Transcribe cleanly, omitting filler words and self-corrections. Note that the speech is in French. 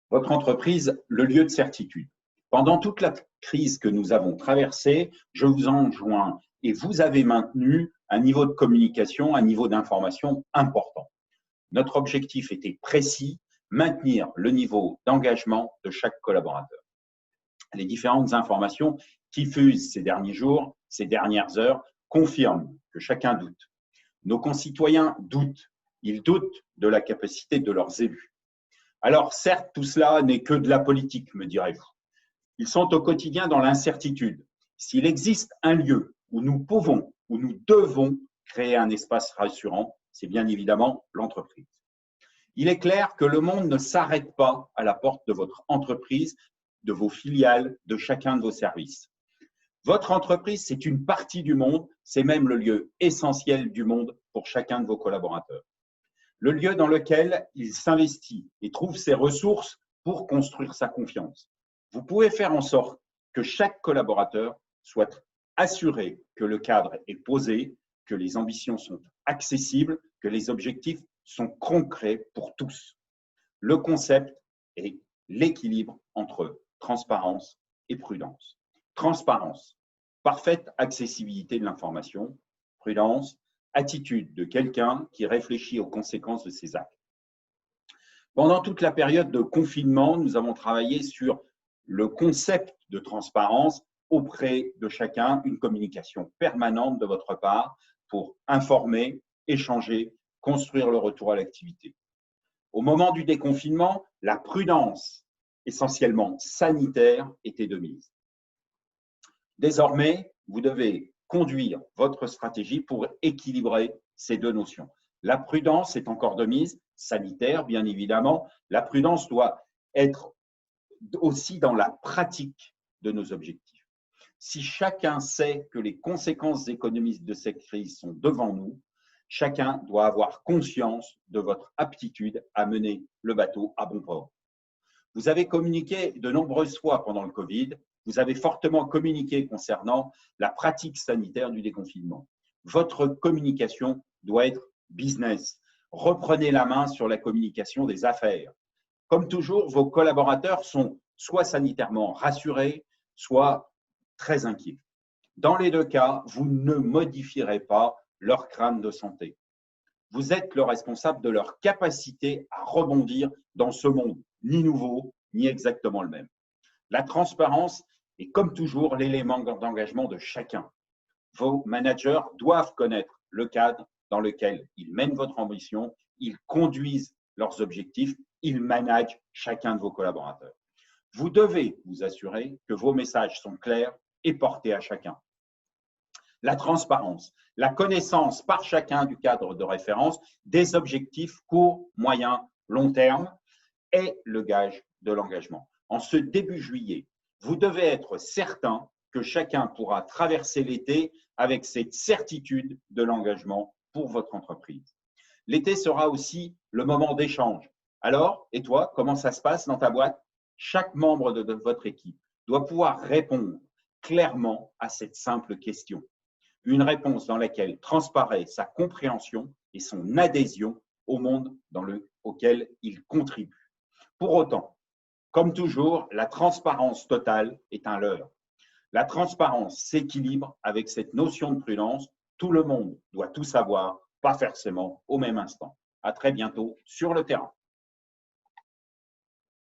votre entreprise le lieu de certitude. Pendant toute la crise que nous avons traversée, je vous enjoins et vous avez maintenu un niveau de communication, un niveau d'information important. Notre objectif était précis, maintenir le niveau d'engagement de chaque collaborateur. Les différentes informations qui fusent ces derniers jours, ces dernières heures, confirment que chacun doute. Nos concitoyens doutent. Ils doutent de la capacité de leurs élus. Alors, certes, tout cela n'est que de la politique, me direz-vous. Ils sont au quotidien dans l'incertitude. S'il existe un lieu où nous pouvons, où nous devons créer un espace rassurant, c'est bien évidemment l'entreprise. Il est clair que le monde ne s'arrête pas à la porte de votre entreprise, de vos filiales, de chacun de vos services. Votre entreprise, c'est une partie du monde, c'est même le lieu essentiel du monde pour chacun de vos collaborateurs. Le lieu dans lequel il s'investit et trouve ses ressources pour construire sa confiance. Vous pouvez faire en sorte que chaque collaborateur soit assuré que le cadre est posé, que les ambitions sont accessibles, que les objectifs sont concrets pour tous. Le concept est l'équilibre entre transparence et prudence. Transparence, parfaite accessibilité de l'information. Prudence, attitude de quelqu'un qui réfléchit aux conséquences de ses actes. Pendant toute la période de confinement, nous avons travaillé sur le concept de transparence auprès de chacun, une communication permanente de votre part pour informer, échanger, construire le retour à l'activité. Au moment du déconfinement, la prudence, essentiellement sanitaire, était de mise. Désormais, vous devez conduire votre stratégie pour équilibrer ces deux notions. La prudence est encore de mise, sanitaire bien évidemment. La prudence doit être aussi dans la pratique de nos objectifs. Si chacun sait que les conséquences économiques de cette crise sont devant nous, chacun doit avoir conscience de votre aptitude à mener le bateau à bon port. Vous avez communiqué de nombreuses fois pendant le Covid, vous avez fortement communiqué concernant la pratique sanitaire du déconfinement. Votre communication doit être business. Reprenez la main sur la communication des affaires. Comme toujours, vos collaborateurs sont soit sanitairement rassurés, soit très inquiets. Dans les deux cas, vous ne modifierez pas leur crainte de santé. Vous êtes le responsable de leur capacité à rebondir dans ce monde, ni nouveau, ni exactement le même. La transparence est comme toujours l'élément d'engagement de chacun. Vos managers doivent connaître le cadre dans lequel ils mènent votre ambition, ils conduisent leurs objectifs, ils managent chacun de vos collaborateurs. Vous devez vous assurer que vos messages sont clairs et portés à chacun. La transparence, la connaissance par chacun du cadre de référence des objectifs court, moyen, long terme est le gage de l'engagement. En ce début juillet, vous devez être certain que chacun pourra traverser l'été avec cette certitude de l'engagement pour votre entreprise. L'été sera aussi le moment d'échange. Alors, et toi, comment ça se passe dans ta boîte? Chaque membre de votre équipe doit pouvoir répondre clairement à cette simple question. Une réponse dans laquelle transparaît sa compréhension et son adhésion au monde auquel il contribue. Pour autant, comme toujours, la transparence totale est un leurre. La transparence s'équilibre avec cette notion de prudence. Tout le monde doit tout savoir, pas forcément au même instant. À très bientôt sur le terrain.